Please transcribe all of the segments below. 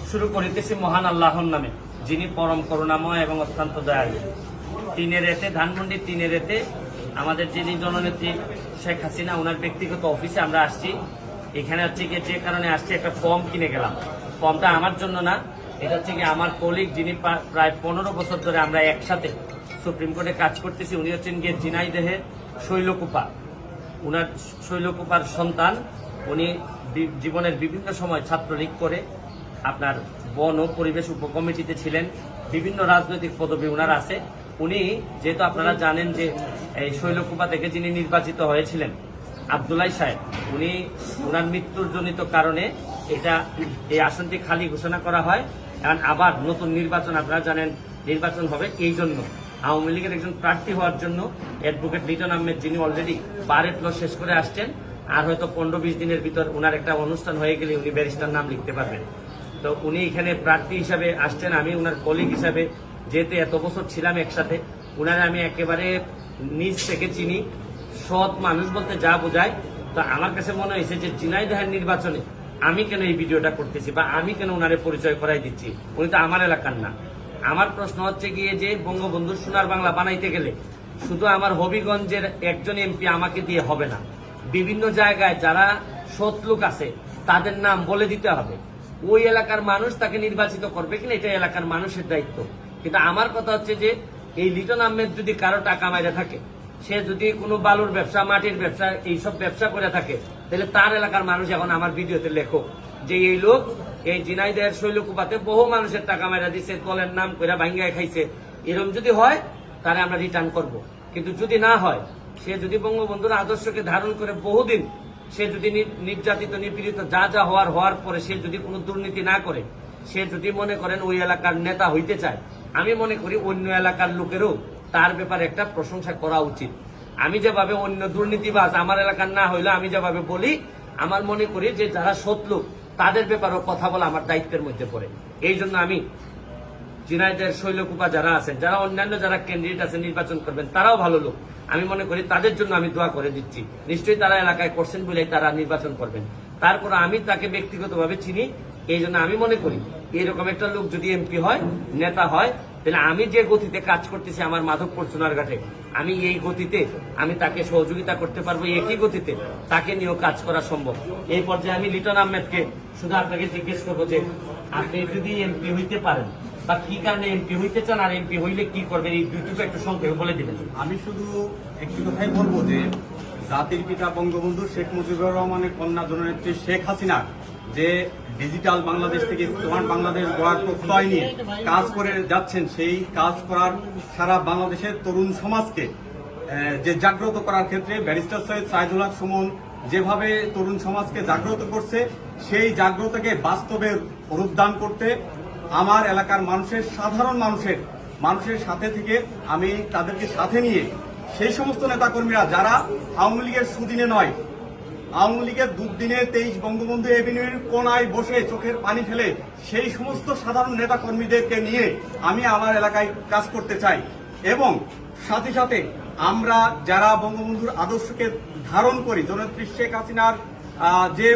শুরু করিতেছি মহান আল্লাহর নামে, যিনি পরম করুণাময় এবং অত্যন্ত দয়ালু। তিনেরেতে ধানমন্ডি তিনেরেতে আমাদের যিনি জননেত্রী শেখ হাসিনা, ওনার ব্যক্তিগত অফিসে আমরা আসছি। এখানে হচ্ছে গিয়ে যে কারণে আসছি, একটা ফর্ম কিনে গেলাম। ফর্মটা আমার জন্য না, এটা হচ্ছে গিয়ে আমার কলিগ, যিনি প্রায় 15 বছর ধরে আমরা একসাথে সুপ্রিম কোর্টে কাজ করতেছি। উনি হচ্ছেন গিয়ে ঝিনাইদহে শৈলকুপা, উনার শৈলকুপার সন্তান। উনি জীবনের বিভিন্ন সময় ছাত্রলীগ করে আপনার বন ও পরিবেশ উপকমিটিতে ছিলেন, বিভিন্ন রাজনৈতিক পদবি উনার আছে। উনি যেহেতু আপনারা জানেন যে এই শৈলকুপা থেকে যিনি নির্বাচিত হয়েছিলেন আব্দুল্লাহ সাহেব, উনি ওনার মৃত্যুর জনিত কারণে এই আসনটি খালি ঘোষণা করা হয়। কারণ আবার নতুন নির্বাচন, আপনারা জানেন নির্বাচন হবে। এই জন্য আওয়ামী লীগের একজন প্রার্থী হওয়ার জন্য অ্যাডভোকেট লিটন আহমেদ, যিনি অলরেডি বারেট ল শেষ করে আসছেন, আর হয়তো 15-20 দিনের ভিতর ওনার একটা অনুষ্ঠান হয়ে গেলে উনি ব্যারিস্টার নাম লিখতে পারবেন। তো উনি এখানে প্রার্থী হিসাবে আসছেন। আমি ওনার কলিগ হিসাবে যেহেতু এত বছর ছিলাম একসাথে, ওনারা আমি একেবারে নিজ থেকে চিনি। সৎ মানুষ বলতে যা বোঝায়। তো আমার কাছে মনে হয়েছে যে ঝিনাইদহের নির্বাচনে আমি কেন এই ভিডিওটা করতেছি বা আমি কেন ওনারে পরিচয় করাই দিচ্ছি। উনি তো আমার এলাকার না। আমার প্রশ্ন হচ্ছে গিয়ে যে বঙ্গবন্ধুর সোনার বাংলা বানাইতে গেলে শুধু আমার হবিগঞ্জের একজন এমপি আমাকে দিয়ে হবে না। বিভিন্ন জায়গায় যারা সৎ লোক আছে তাদের নাম বলে দিতে হবে। ওই এলাকার মানুষ তাকে নির্বাচিত করবে কিনা এটা এলাকার মানুষের দায়িত্ব। কিন্তু আমার কথা হচ্ছে যে এই লিটন আহমেদ যদি কারো টাকা মাইরা থাকে, সে যদি কোনো বালুর ব্যবসা, মাটির ব্যবসা, এইসব ব্যবসা করে থাকে, তাহলে তার এলাকার মানুষ এখন আমার ভিডিওতে লেখো যে এই লোক এই ঝিনাইদহের শৈলকুপাতে বহু মানুষের টাকা মাইরা দিচ্ছে, দলের নাম করে ভাঙ্গায় খাইছে। এরকম যদি হয় তাহলে আমরা রিটার্ন করব। কিন্তু যদি না হয়, সে যদি বঙ্গবন্ধুর আদর্শকে ধারণ করে বহুদিন, সে যদি নির্যাতিত নিপীড়িত যা হওয়ার পরে সে যদি কোনো দুর্নীতি না করে, সে যদি মনে করেন ওই এলাকার নেতা হইতে চায়, আমি মনে করি অন্য এলাকার লোকেরও তার ব্যাপারে একটা প্রশংসা করা উচিত। আমি যেভাবে অন্য দুর্নীতিবাজ আমার এলাকার না হইলে আমি যেভাবে বলি, আমার মনে করি যে যারা সৎ লোক তাদের ব্যাপারেও কথা বলা আমার দায়িত্বের মধ্যে পড়ে। এই জন্য আমি ঝিনাইদহের শৈলকুপা যারা আছেন, যারা অন্যান্য যারা ক্যান্ডিডেট আছেন নির্বাচন করবেন, তারাও ভালো লোক। আমি মনে করি তাদের জন্য আমি দোয়া করে দিচ্ছি। নিশ্চয়ই তারা এলাকায় করছেন বলেই তারা নির্বাচন করবেন। তারপর আমি তাকে ব্যক্তিগতভাবে চিনি। এই জন্য আমি মনে করি এরকম একটা লোক যদি এমপি হয়, নেতা হয়, তাহলে আমি যে গতিতে কাজ করতেছি আমার মাধবপুর সোনারঘাটে, আমি এই গতিতে আমি তাকে সহযোগিতা করতে পারবো। একই গতিতে তাকে নিয়েও কাজ করা সম্ভব। এই পর্যায়ে আমি লিটন আহমেদকে শুধু আপনাকে জিজ্ঞেস করবো যে আপনি যদি এমপি হইতে পারেন বা কি কারণে এমপি হইতে চান, আর এমপি হইলে কি করবেন, এই দুইটুকু একটু সংক্ষেপে বলে দিবেন। আমি শুধু একটি কথাই বলবো যে জাতির পিতা বঙ্গবন্ধু শেখ মুজিবুর রহমানের কন্যা জননেত্রী শেখ হাসিনা যে ডিজিটাল বাংলাদেশ থেকে স্মার্ট বাংলাদেশ গড়ার প্রত্যয় নিয়ে কাজ করে যাচ্ছেন, সেই কাজ করার সারা বাংলাদেশের তরুণ সমাজকে যে জাগ্রত করার ক্ষেত্রে ব্যারিস্টার সৈয়দ সাইদুল হক সুমন যেভাবে তরুণ সমাজকে জাগ্রত করছে, সেই জাগ্রতকে বাস্তবে রূপদান করতে আমার এলাকার সাধারণ মানুষের সাথে থেকে আমি তাদেরকে সাথে নিয়ে সেই সমস্ত নেতাকর্মীরা যারা আওয়ামী লীগের সুদিনে নয়, আওয়ামী লীগের দুদিনে 23 বঙ্গবন্ধু এভিনিউর কোনায় বসে চোখের পানি ফেলে সেই সমস্ত সাধারণ নেতাকর্মীদেরকে নিয়ে আমি আমার এলাকায় কাজ করতে চাই। এবং সাথে সাথে আমরা যারা বঙ্গবন্ধুর আদর্শকে ধারণ করি, জননেত্রী শেখ হাসিনার যে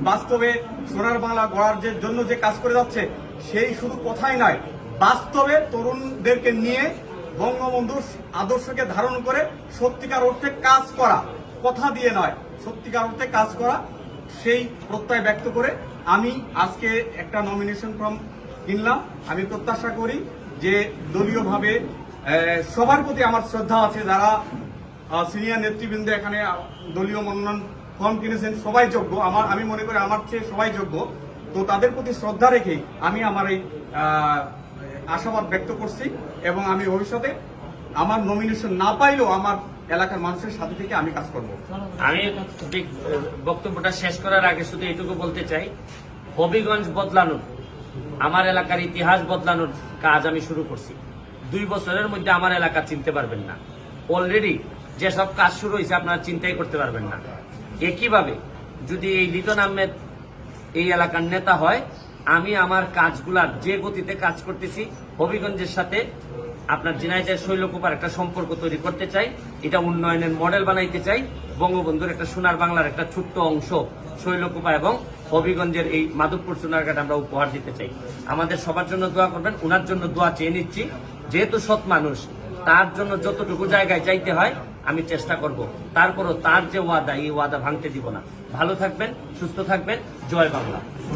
বাস্তবে সোনার বাংলা গড়ার জন্য যে কাজ করে যাচ্ছে, সেই শুধু কথাই নয়, বাস্তবে তরুণদেরকে নিয়ে বঙ্গবন্ধুর আদর্শকে ধারণ করে সত্যিকার অর্থে কাজ করা, কথা দিয়ে নয়, সত্যিকার অর্থে কাজ করা, সেই প্রত্যয় ব্যক্ত করে আমি আজকে একটা নমিনেশন ফর্ম কিনলাম। আমি প্রত্যাশা করি যে দলীয়ভাবে সবার প্রতি আমার শ্রদ্ধা আছে, যারা সিনিয়র নেতৃবৃন্দ এখানে দলীয় মনোনয়ন ফর্ম কিনেছেন সবাই যোগ্য, আমি মনে করি আমার চেয়ে সবাই যোগ্য। তো তাদের প্রতি শ্রদ্ধা রেখেই আমি আমার এই আশাবাদ ব্যক্ত করছি এবং আমি ভবিষ্যতে আমার নমিনেশন না পাইলেও আমার এলাকার মানুষের সাথে থেকে আমি কাজ করব। আমি বক্তব্যটা শেষ করার আগে শুধু এটুকু বলতে চাই, হবিগঞ্জ বদলানোর, আমার এলাকার ইতিহাস বদলানোর কাজ আমি শুরু করছি। 2 বছরের মধ্যে আমার এলাকা চিনতে পারবেন না। অলরেডি যেসব কাজ শুরু হয়েছে আপনারা চিন্তাই করতে পারবেন না। একইভাবে যদি এই লিটন আহমেদ এই এলাকার নেতা হয়, আমি আমার কাজগুলার যে গতিতে কাজ করতেছি হবিগঞ্জের সাথে আপনার ঝিনাইদহের শৈলকুপার একটা সম্পর্ক তৈরি করতে চাই, এটা উন্নয়নের মডেল বানাইতে চাই। বঙ্গবন্ধুর একটা সোনার বাংলার একটা ছোট্ট অংশ শৈলকুপা এবং হবিগঞ্জের এই মাধবপুর সোনারঘাট আমরা উপহার দিতে চাই। আমাদের সবার জন্য দোয়া করবেন, ওনার জন্য দোয়া চেয়ে নিচ্ছি। যেহেতু সৎ মানুষ, তার জন্য যতটুকু জায়গায় চাইতে হয় আমি চেষ্টা করব। তারপরও তার যে ওয়াদা, এই ওয়াদা ভাঙতে দিব না। ভালো থাকবেন, সুস্থ থাকবেন। জয় বাংলা।